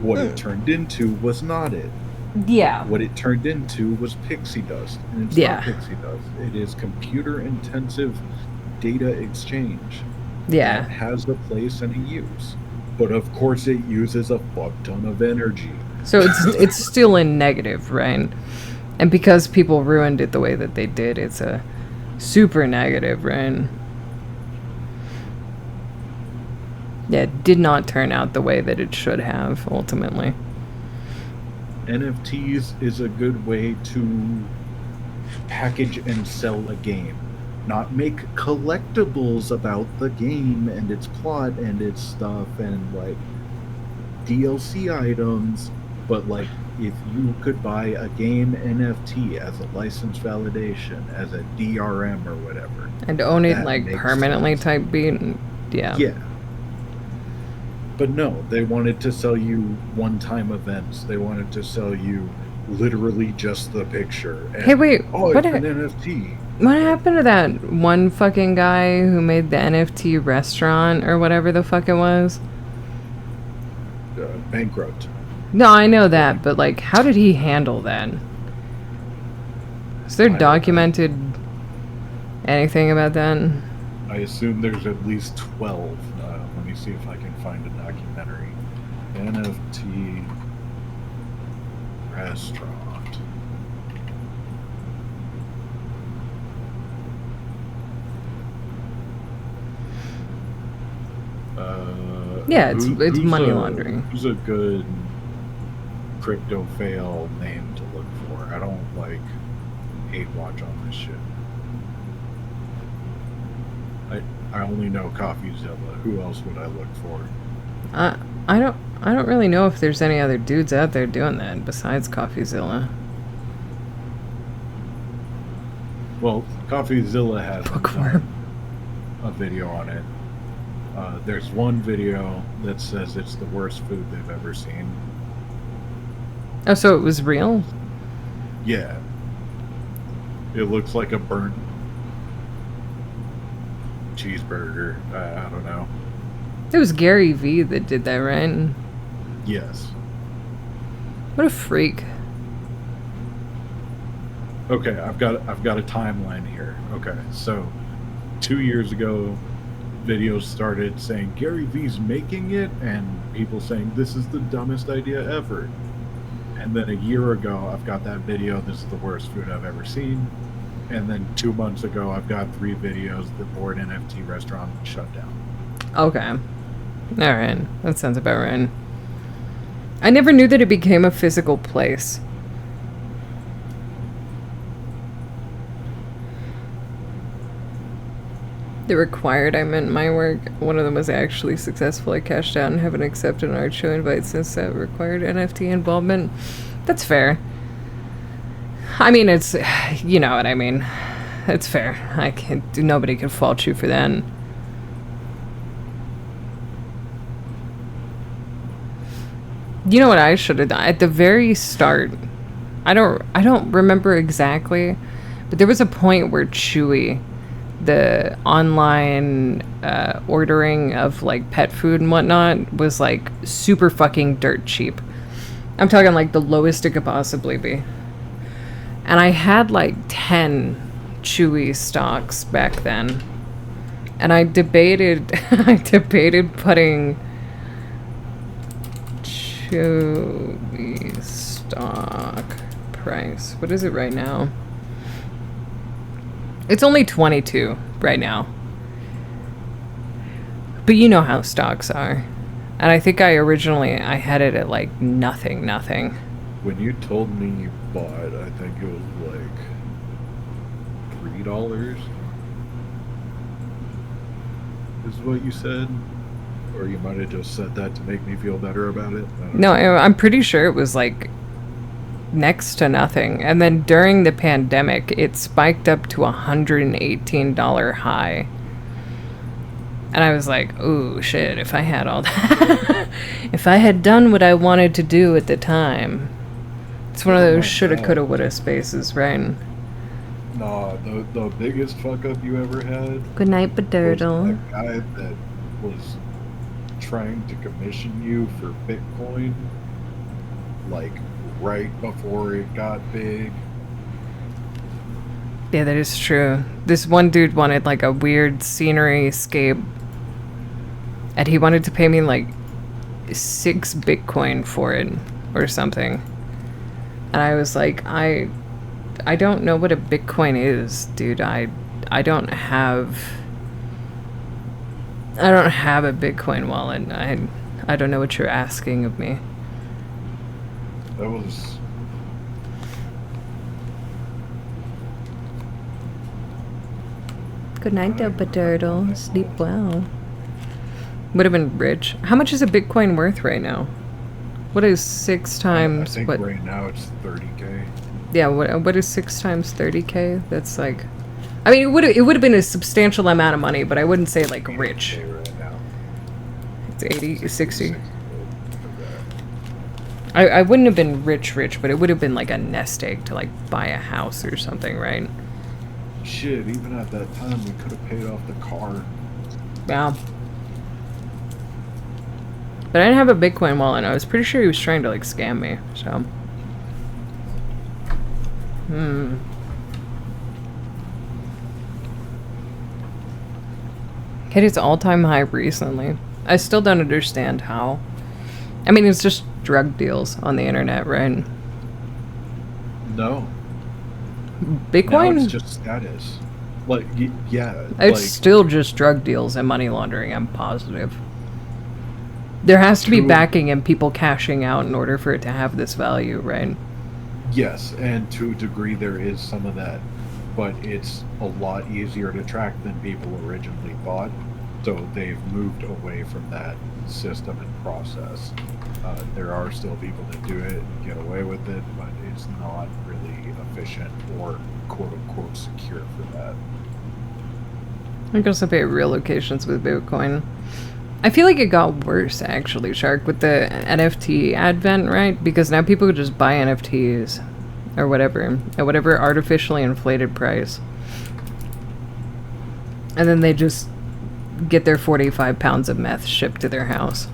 What it turned into was not it. Yeah. What it turned into was pixie dust, and it's not Yeah. pixie dust. It is computer intensive data exchange Yeah. that has a place and a use. But of course, it uses a fuck ton of energy. So it's still in negative, right? And because people ruined it the way that they did, it's a super negative, right? Yeah, it did not turn out the way that it should have ultimately. NFTs is a good way to package and sell a game, not make collectibles about the game and its plot and its stuff and like DLC items, but like if you could buy a game NFT as a license validation, as a DRM or whatever, And own it that like makes permanently sense. type beat. Yeah. Yeah. But no, they wanted to sell you one time events. They wanted to sell you literally just the picture. Hey, And, wait, oh, it's an NFT. what Like, happened to that one fucking guy who made the NFT restaurant or whatever the fuck it was? bankrupt. No, I know that, but like, how did he handle that? Is there I don't know. documented anything about that? I assume there's at least 12. Let me see if I can find a documentary. NFT restaurant. Yeah, it's money laundering. Who's a good crypto fail name to look for? I don't like hate watch on this shit. I I only know CoffeeZilla. Who else would I look for? I I don't really know if there's any other dudes out there doing that besides CoffeeZilla. Well, CoffeeZilla hasn't Bookworm. done a video on it. There's one video that says it's the worst food they've ever seen. Oh, so it was real? Yeah, it looks like a burnt cheeseburger. I don't know. It was Gary V that did that, right? Yes. What a freak. Okay, I've got a timeline here. Okay, so 2 years ago, videos started saying Gary V's making it, and people saying this is the dumbest idea ever. And then a year ago, I've got that video. This is the worst food I've ever seen. And then 2 months ago, I've got 3 videos. The board NFT restaurant shut down. Okay. Alright. That sounds about right. I never knew that it became a physical place. The required I meant my work. One of them was actually successful. I cashed out and haven't accepted an art show invite since that required NFT involvement. That's fair. I mean, it's, you know what I mean. It's fair. I can't. Nobody can fault you for that. You know what I should have done at the very start. I don't remember exactly, but there was a point where Chewy, the online ordering of like pet food and whatnot, was like super fucking dirt cheap. I'm talking like the lowest it could possibly be. And I had like 10 Chewy stocks back then. And I debated I debated putting Chewy stock price. What is it right now? It's only 22 right now. But you know how stocks are. And I think I had it at like nothing. When you told me you bought, I think it was like $3 is what you said. Or you might have just said that to make me feel better about it. I don't No, know. I'm pretty sure it was like next to nothing. And then during the pandemic, it spiked up to $118 high. And I was like, ooh, shit, if I had all that. If I had done what I wanted to do at the time. It's one of Never those mind shoulda, that. coulda, woulda spaces, right? Nah, the biggest fuck up you ever had Good night, was Badurtle. that guy that was trying to commission you for Bitcoin like right before it got big. Yeah, that is true. This one dude wanted like a weird scenery scape, and he wanted to pay me like 6 Bitcoin for it or something. And I was like, I don't know what a Bitcoin is, dude. I don't have a Bitcoin wallet. I don't know what you're asking of me. That was Good night, Delta Turtle. Sleep well. Would have been rich. How much is a Bitcoin worth right now? What is 6 I times think what? right now it's 30K. Yeah, what is 6 times 30K? That's like, I mean, it would have been a substantial amount of money, but I wouldn't say like rich. 80K right now. It's 80, 60. 60. I wouldn't have been rich, but it would have been like a nest egg to like buy a house or something, right? Shit, even at that time we could have paid off the car. Yeah. But I didn't have a Bitcoin wallet. I was pretty sure he was trying to like scam me. So. Hit its all-time high recently. I still don't understand how. I mean, it's just drug deals on the internet, right? No. Bitcoin? Now it's just status. Like, yeah. It's like, still just drug deals and money laundering, I'm positive. There has to be True. backing and people cashing out in order for it to have this value, right? yes, and to a degree there is some of that, but it's a lot easier to track than people originally thought. So they've moved away from that system and process. There are still people that do it and get away with it, but it's not really efficient or quote unquote secure for that. I guess I pay real locations with Bitcoin. I feel like it got worse, actually, Shark, with the NFT advent, right? Because now people could just buy NFTs or whatever at whatever artificially inflated price. And then they just get their 45 pounds of meth shipped to their house.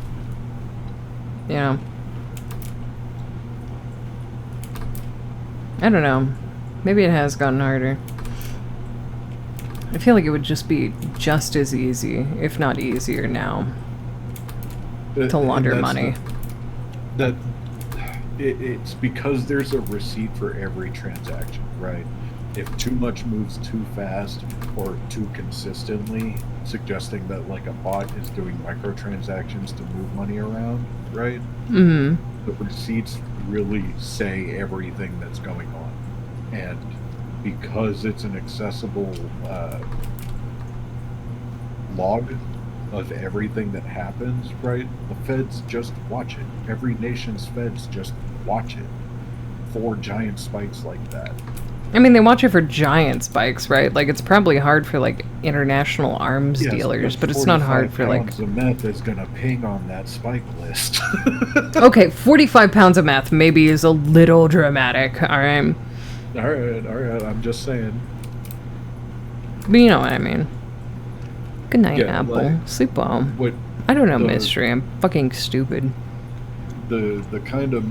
You know? I don't know. Maybe it has gotten harder. I feel like it would just be just as easy, if not easier now, to launder money. It's because there's a receipt for every transaction, right? If too much moves too fast or too consistently, suggesting that like a bot is doing microtransactions to move money around, right? Mm-hmm. The receipts really say everything that's going on. And because it's an accessible log of everything that happens, right? The feds just watch it. Every nation's feds just watch it for giant spikes like that. I mean, they watch it for giant spikes, right? Like, it's probably hard for, like, international arms Yes, dealers, but it's not hard for, like... 45 pounds of meth is gonna ping on that spike list. Okay, 45 pounds of meth maybe is a little dramatic, alright? Alright, I'm just saying. But you know what I mean. Good night, Yeah, Apple. like, Sleep well. what I don't know the- mystery. I'm fucking stupid. the kind of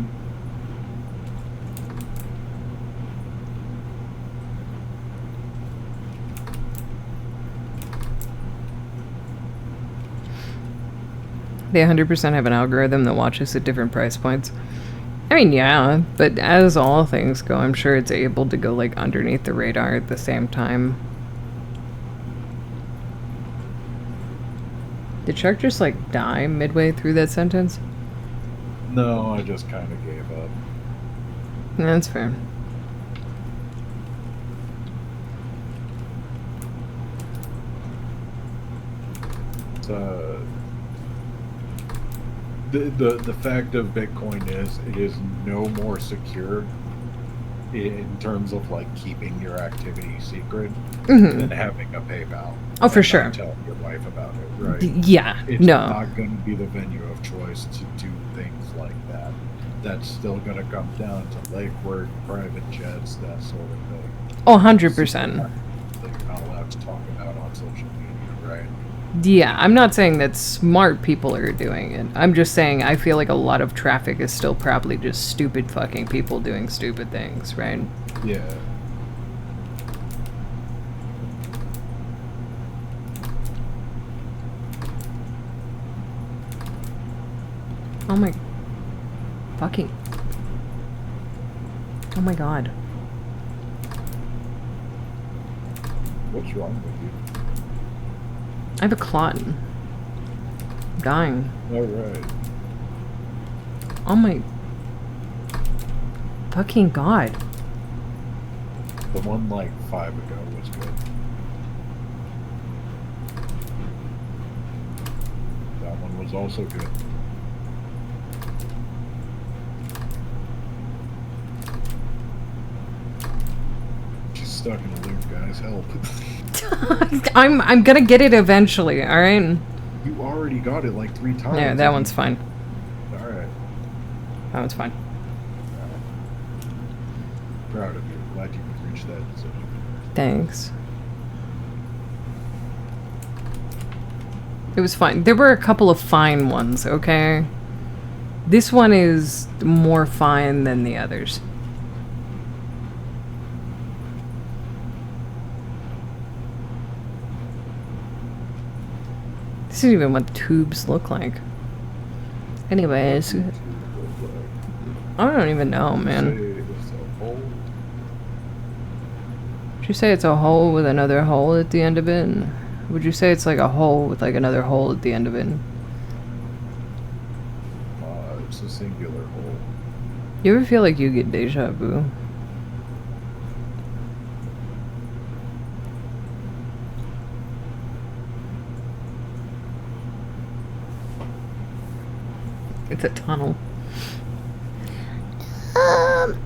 They 100% have an algorithm that watches at different price points. I mean, yeah, but as all things go, I'm sure it's able to go, like, underneath the radar at the same time. Did Shark just, like, die midway through that sentence? no, I just kind of gave up. That's fair. The fact of Bitcoin is it is no more secure in terms of like keeping your activity secret than having a PayPal. Oh, for and sure. not tell your wife about it, right? Yeah, It's no. not going to be the venue of choice to do things like that. That's still going to come down to lake work, private jets, that sort of thing. Oh, 100%. That you're not allowed to talk about on social media, right? Yeah, I'm not saying that smart people are doing it. I'm just saying I feel like a lot of traffic is still probably just stupid fucking people doing stupid things, right? Yeah. Oh my fucking. Oh my god. What's wrong with you? I have a clot. I'm dying. Alright. Oh my fucking god. The one like 5 ago was good. That one was also good. She's stuck in a loop, guys. Help. I'm gonna get it eventually, alright? You already got it like 3 times. Yeah, that one's fine. Alright. That one's fine. Proud of you. Glad you could reach that decision. Thanks. It was fine. There were a couple of fine ones, okay? This one is more fine than the others. This isn't even what tubes look like. Anyways, I don't even know, man. Would you say it's a hole with another hole at the end of it? Would you say it's like a hole with like another hole at the end of it? It's a singular hole. You ever feel like you get deja vu? It's a tunnel.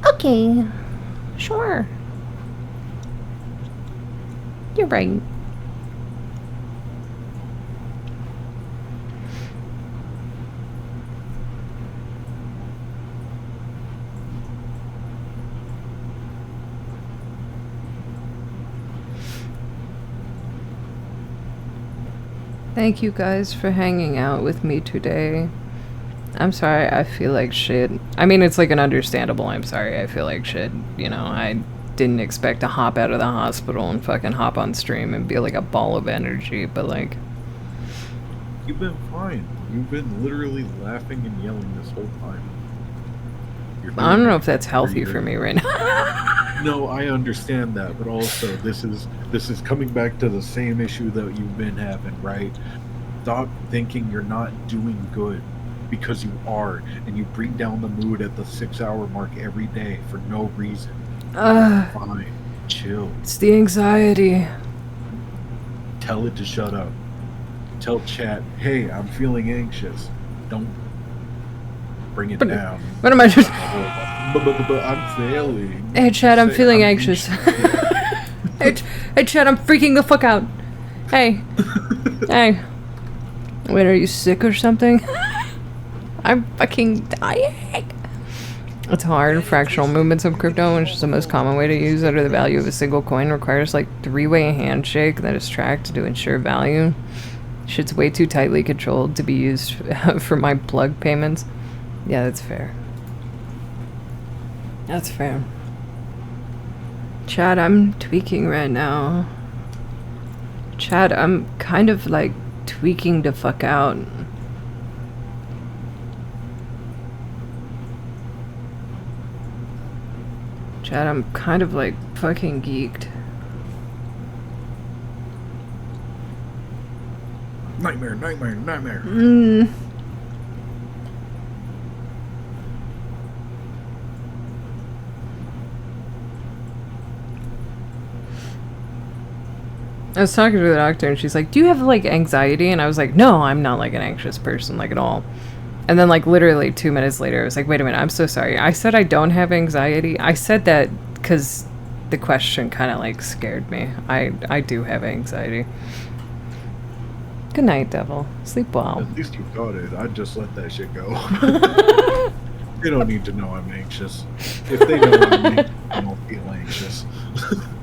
Okay. Sure. You're right. Thank you guys for hanging out with me today. I'm sorry, I feel like shit. I mean, it's like an understandable I'm sorry, I feel like shit. You know, I didn't expect to hop out of the hospital and fucking hop on stream and be like a ball of energy, but like... You've been fine. You've been literally laughing and yelling this whole time. I don't know if that's healthy for me right now. No, I understand that, but also this is coming back to the same issue that you've been having, right? Stop thinking you're not doing good, because you are, and you bring down the mood at the 6-hour mark every day for no reason. Fine, chill. It's the anxiety. Tell it to shut up. Tell chat, hey, I'm feeling anxious. Don't bring it down. What am I just... I'm failing. Hey chat, I'm feeling anxious. Hey chat, I'm freaking the fuck out. Hey. Hey. Wait, are you sick or something? I'm fucking dying. It's hard. Fractional movements of crypto, which is the most common way to use it, or the value of a single coin, requires like 3-way handshake that is tracked to ensure value. Shit's way too tightly controlled to be used for my plug payments. Yeah, that's fair. That's fair. Chad, I'm tweaking right now. Chad, I'm kind of like tweaking the fuck out. Chad, I'm kind of like fucking geeked. Nightmare, nightmare, nightmare. I was talking to the doctor and she's like, do you have like anxiety? And I was like, no, I'm not like an anxious person, like at all. And then like literally 2 minutes later, I was like, wait a minute, I'm so sorry. I said I don't have anxiety. I said that because the question kind of like scared me. I do have anxiety. Good night, devil. Sleep well. At least you got it. I'd just let that shit go. They don't need to know I'm anxious. If they know I'm anxious, I don't feel anxious.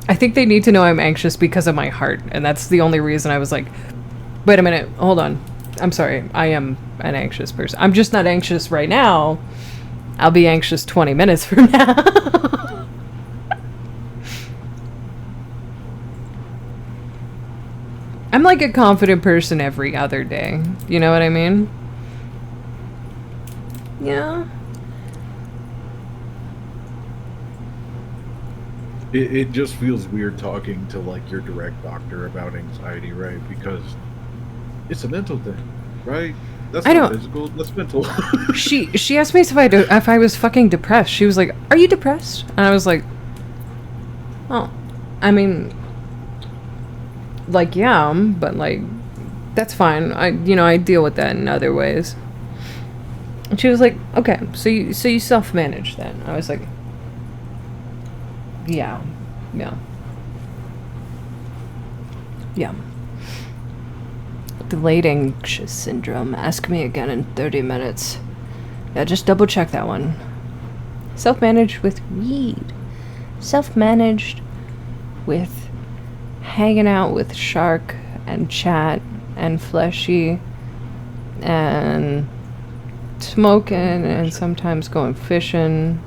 I think they need to know I'm anxious because of my heart. And that's the only reason I was like, Wait a minute. Hold on. I'm sorry. I am an anxious person. I'm just not anxious right now. I'll be anxious 20 minutes from now. I'm like a confident person every other day. You know what I mean? Yeah. It just feels weird talking to like your direct doctor about anxiety, right? Because it's a mental thing, right? That's I not don't. physical. That's mental. She asked me if I was fucking depressed. She was like, "Are you depressed?" And I was like, "Oh, I mean, like yeah, but like that's fine. I deal with that in other ways." And she was like, "Okay, so you self-manage then?" I was like, "Yeah, yeah, yeah." Delayed anxious syndrome. Ask me again in 30 minutes. Yeah, just double check that one. Self-managed with weed. Self-managed with hanging out with Shark and Chat and Fleshy and smoking and sometimes going fishing.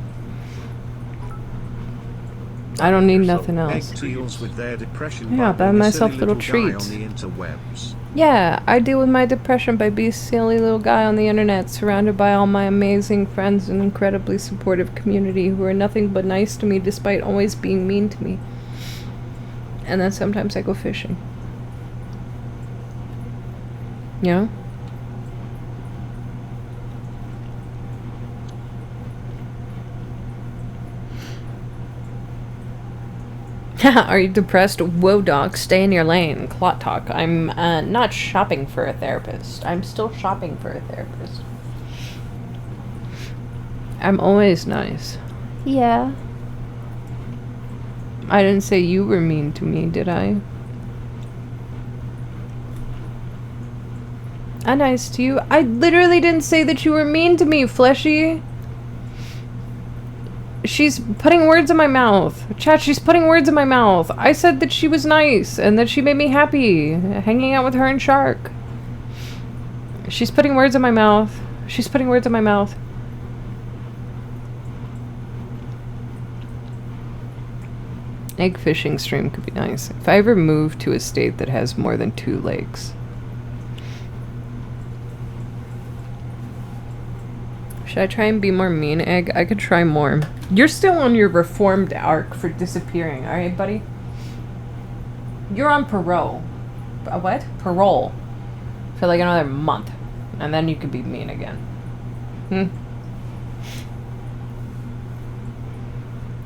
I don't need nothing else. Deals with their depression Yeah, by buy being a myself silly little guy treats. on the interwebs. Yeah, I deal with my depression by being a silly little guy on the internet, surrounded by all my amazing friends and incredibly supportive community who are nothing but nice to me despite always being mean to me. And then sometimes I go fishing. You know? Are you depressed? Whoa, doc, stay in your lane. Clot talk. I'm not shopping for a therapist. I'm still shopping for a therapist. I'm always nice. Yeah. I didn't say you were mean to me, did I? I'm nice to you. I literally didn't say that you were mean to me, Fleshy. She's putting words in my mouth. Chat, she's putting words in my mouth. I said that she was nice and that she made me happy hanging out with her and Shark. She's putting words in my mouth. She's putting words in my mouth. Egg fishing stream could be nice. If I ever move to a state that has more than 2 lakes. Should I try and be more mean, Egg? I could try more. You're still on your reformed arc for disappearing, alright, buddy? You're on parole. What? Parole. For like another month. And then you could be mean again.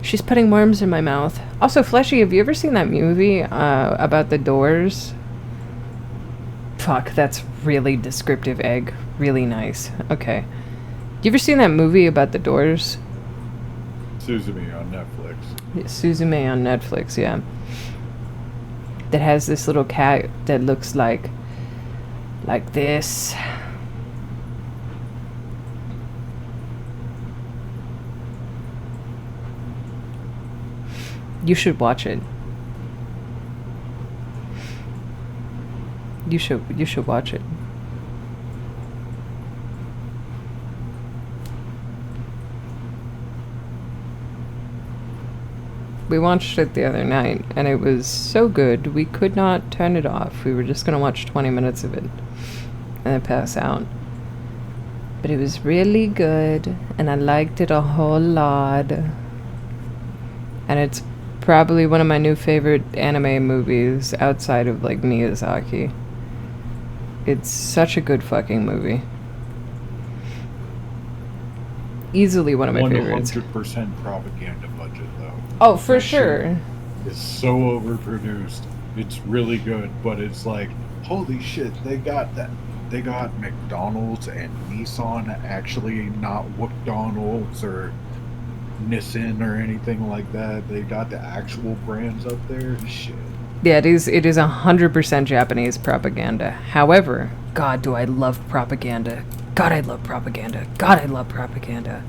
She's putting worms in my mouth. Also, Fleshy, have you ever seen that movie about the Doors? Fuck, that's really descriptive, Egg. Really nice. Okay. You ever seen that movie about the Doors? Suzume on Netflix. Yeah, Suzume on Netflix, yeah. That has this little cat that looks like this. You should watch it. You should watch it. We watched it the other night, and it was so good, we could not turn it off. We were just going to watch 20 minutes of it and then pass out. But it was really good, and I liked it a whole lot. And it's probably one of my new favorite anime movies outside of, like, Miyazaki. It's such a good fucking movie. Easily one of my favorites. 100% propaganda budget, though. Oh, for sure. It's so overproduced. It's really good, but it's like, holy shit, they got that. They got McDonald's and Nissan, actually not McDonald's or Nissan or anything like that. They got the actual brands up there. Shit. Yeah, it is 100% Japanese propaganda. However, God, do I love propaganda. God, I love propaganda. God, I love propaganda.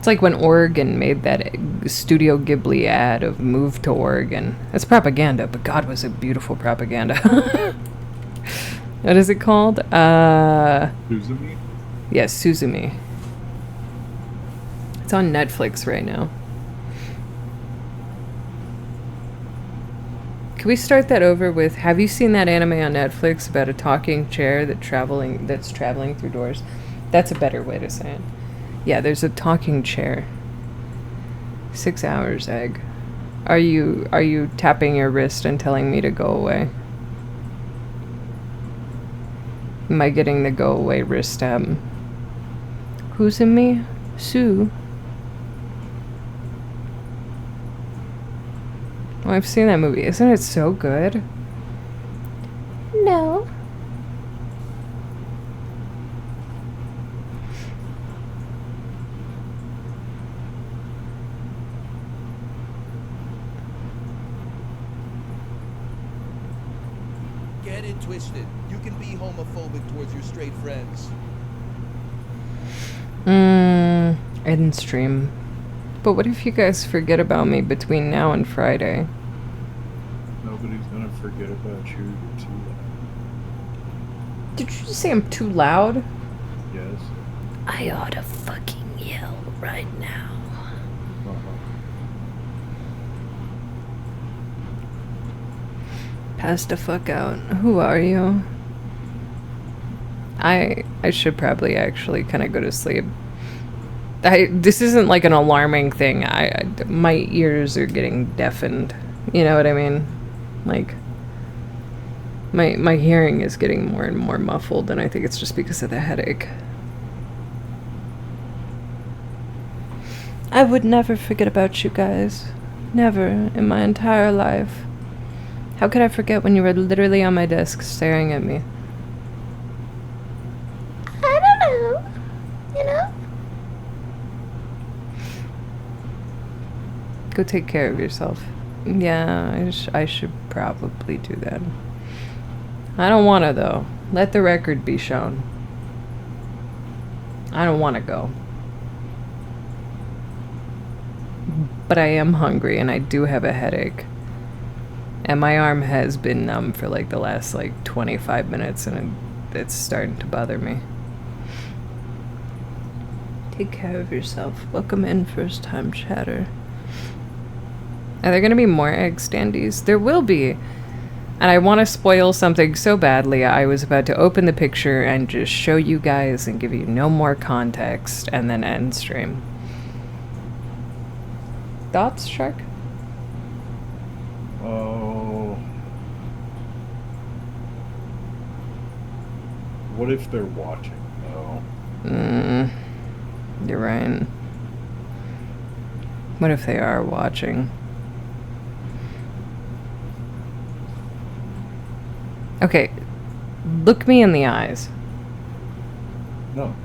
It's like when Oregon made that Studio Ghibli ad of "Move to Oregon." That's propaganda, but God, was it beautiful propaganda. What is it called? Suzumi? Yes, Suzumi. It's on Netflix right now. Can we start that over with, have you seen that anime on Netflix about a talking chair that's traveling through doors? That's a better way to say it. Yeah, there's a talking chair. 6 hours, Egg. Are you tapping your wrist and telling me to go away? Am I getting the go away wrist tap? Who's in me? Sue. Oh, I've seen that movie. Isn't it so good? No. Get it twisted. You can be homophobic towards your straight friends. End stream. But what if you guys forget about me between now and Friday? Nobody's gonna forget about you. You're too loud. Did you just say I'm too loud? Yes. I ought to fucking yell right now. Pass the fuck out. Who are you? I should probably actually kind of go to sleep. This isn't like an alarming thing. My ears are getting deafened. You know what I mean? Like my hearing is getting more and more muffled, and I think it's just because of the headache. I would never forget about you guys. Never in my entire life. How could I forget when you were literally on my desk staring at me? I don't know. You know? Go take care of yourself. Yeah, I should probably do that. I don't want to, though. Let the record be shown. I don't want to go. But I am hungry, and I do have a headache. And my arm has been numb for like the last 25 minutes, and it's starting to bother me. Take care of yourself. Welcome in, first time chatter. Are there going to be more egg standees? There will be. And I want to spoil something so badly. I was about to open the picture and just show you guys and give you no more context and then end stream. Thoughts, Shark? Oh. What if they're watching, though? You're right. What if they are watching? Okay, look me in the eyes. No.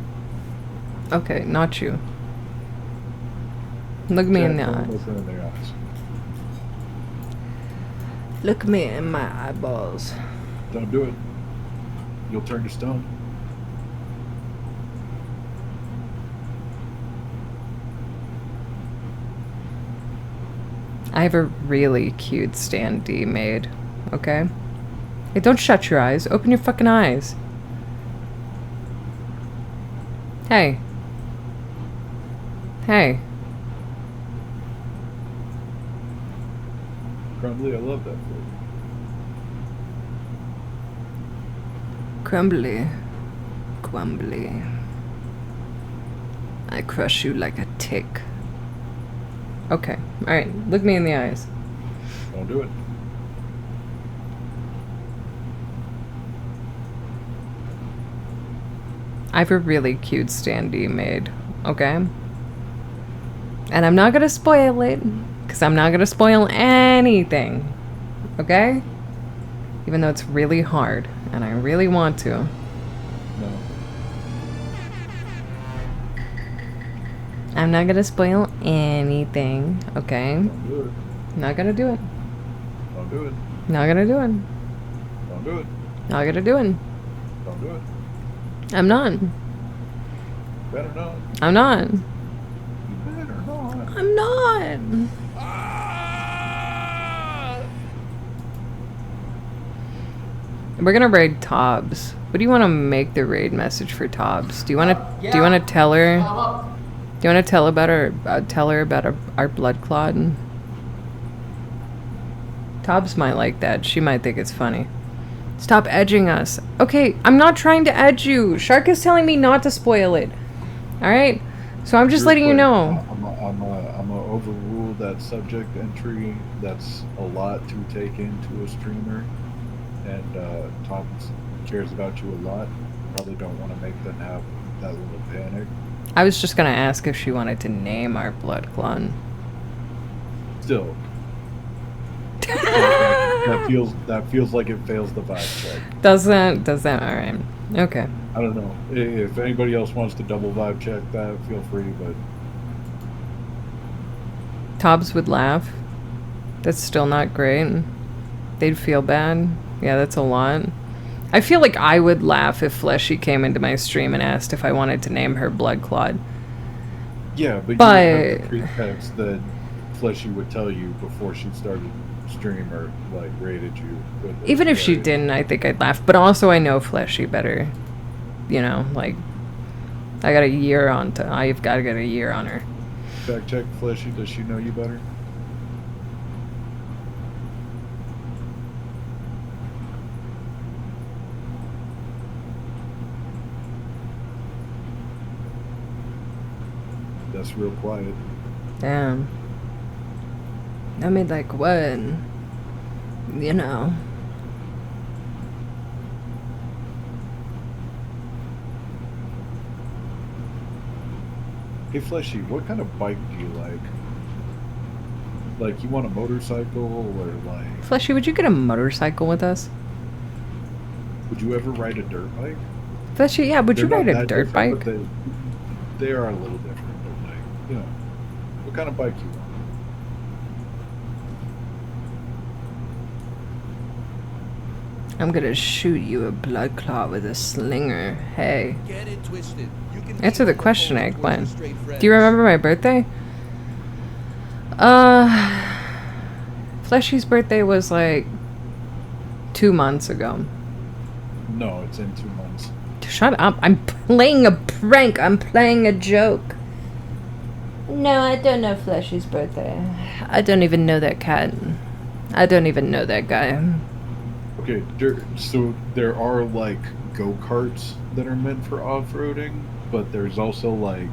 Okay, not you. Look me in the Don't eyes. look her in the eyes. Look me in my eyeballs. Don't do it. You'll turn to stone. I have a really cute standee made, okay? Hey, don't shut your eyes. Open your fucking eyes. Hey. Hey. Crumbly, I love that for you. Crumbly. Crumbly. I crush you like a tick. Okay. Alright. Look me in the eyes. Don't do it. I have a really cute standee made, okay? And I'm not gonna spoil it, because I'm not gonna spoil anything, okay? Even though it's really hard, and I really want to. No. I'm not gonna spoil anything, okay? Don't do it. Not gonna do it. Don't do it. Not gonna do it. Don't do it. Not gonna do it. Don't do it. I'm not. Better not. I'm not. You I'm not. We're gonna raid Tobbs. What do you want to make the raid message for Tobbs? Do you want to? Do you want to tell her? Do you want to tell about her about our blood clot? Tobbs might like that. She might think it's funny. Stop edging us. Okay, I'm not trying to edge you. Shark is telling me not to spoil it. All right, so I'm just letting you know. I'm gonna overrule that subject entry. That's a lot to take into a streamer, and Tom cares about you a lot. Probably don't want to make them have that little panic. I was just gonna ask if she wanted to name our blood clot. Still, that feels like it fails the vibe check. Does that? All right. Okay. I don't know. If anybody else wants to double vibe check that, feel free. But Tobbs would laugh. That's still not great. They'd feel bad. Yeah, that's a lot. I feel like I would laugh if Fleshy came into my stream and asked if I wanted to name her blood clot. yeah, but you have the pretext that Fleshy would tell you before she started stream or like rated you. Even if she didn't, I think I'd laugh. But also, I know Fleshy better. You know, like I got a year on. I've got to get a year on her. Fact check, Fleshy. Does she know you better? That's real quiet. Damn. I mean, like, what? You know. Hey, Fleshy, what kind of bike do you like? Like, you want a motorcycle or like... Fleshy, would you get a motorcycle with us? Would you ever ride a dirt bike? Fleshy, yeah, would you They're ride not a that dirt different, bike? but they are a little different, but like, you know, what kind of bike you want? I'm gonna shoot you a blood clot with a slinger. Hey. Get it twisted. You can be Answer the homophobic question, towards your Eggplant. straight friends. Do you remember my birthday? Fleshy's birthday was like 2 months ago. No, it's in 2 months. Shut up. I'm playing a prank. I'm playing a joke. No, I don't know Fleshy's birthday. I don't even know that cat. I don't even know that guy. Okay, so there are like go-karts that are meant for off-roading, but there's also like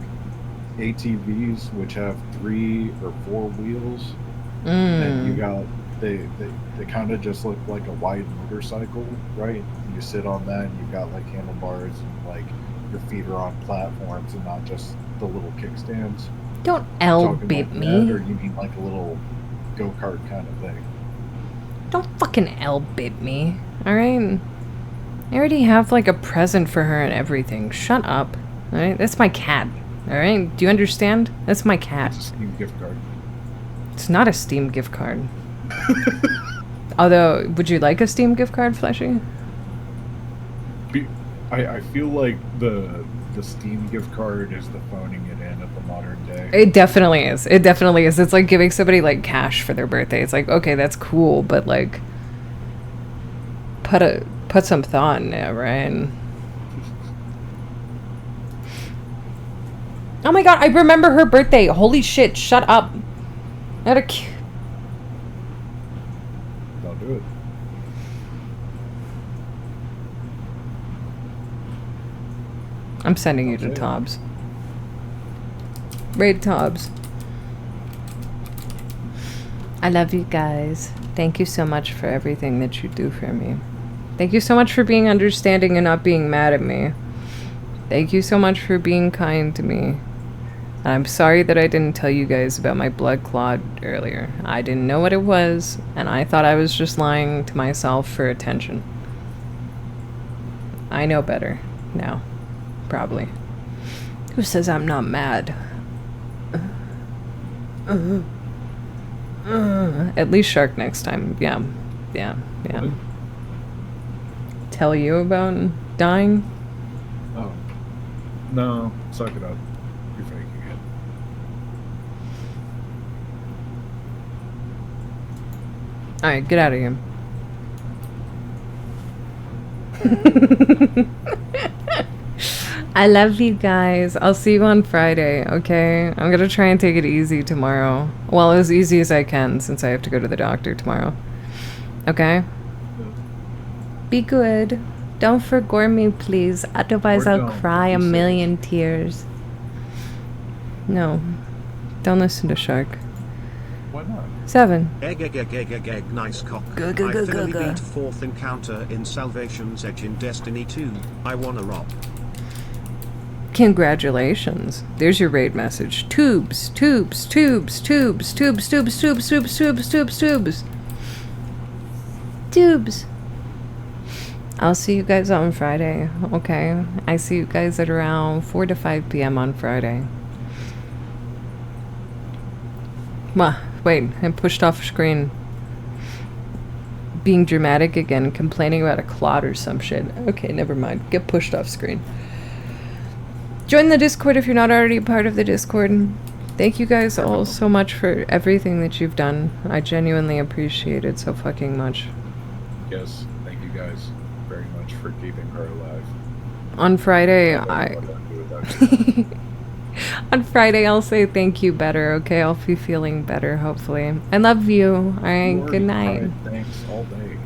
ATVs which have 3 or 4 wheels, and you got they kind of just look like a wide motorcycle, right? You sit on that, and you've got like handlebars, and like your feet are on platforms and not just the little kickstands. Don't Talking L-bit like me. that, or you mean like a little go-kart kind of thing? Don't fucking L-bit me. Alright? I already have like a present for her and everything. Shut up. Alright? That's my cat. Alright? Do you understand? That's my cat. It's a Steam gift card. It's not a Steam gift card. Although, would you like a Steam gift card, Fleshy? I feel like the Steam gift card is the phoning it in of the modern day. It definitely is. It definitely is. It's like giving somebody like cash for their birthday. It's like, okay, that's cool, but like put some thought in it, right? Oh my god, I remember her birthday. Holy shit, shut up. Not a Don't do it. I'm sending you to Okay. Tobbs. Raid Tobbs. I love you guys. Thank you so much for everything that you do for me. Thank you so much for being understanding and not being mad at me. Thank you so much for being kind to me. And I'm sorry that I didn't tell you guys about my blood clot earlier. I didn't know what it was, and I thought I was just lying to myself for attention. I know better now. Probably. Who says I'm not mad? At least Shark next time. Yeah. What? Tell you about dying? Oh. No, suck it up. You're faking it. Alright, get out of here. I love you guys. I'll see you on Friday, okay? I'm gonna try and take it easy tomorrow. Well, as easy as I can since I have to go to the doctor tomorrow. Okay? Be good. Don't forget me, please. Otherwise, We're I'll gone. cry a Be safe. million tears. No. Don't listen to Shark. Why not? 7. Egg, nice cock. Go, go, I go, finally go, go. beat 4th encounter in Salvation's Edge in Destiny 2. I wanna rob. Congratulations. There's your raid message. Tubes, tubes, tubes, tubes, tubes, tubes, tubes, tubes, tubes, tubes, tubes. Tubes. I'll see you guys on Friday, okay? I see you guys at around 4 to 5 p.m. on Friday. Wait, I pushed off screen. Being dramatic again, complaining about a clot or some shit. Okay, never mind. Get pushed off screen. Join the Discord if you're not already a part of the Discord. Thank you guys all so much for everything that you've done. I genuinely appreciate it so fucking much. Yes, thank you guys very much for keeping her alive. On Friday, I don't know what I'd do without you. On Friday, I'll say thank you better, okay? I'll be feeling better, hopefully. I love you. Alright, You good already night. cried thanks all day.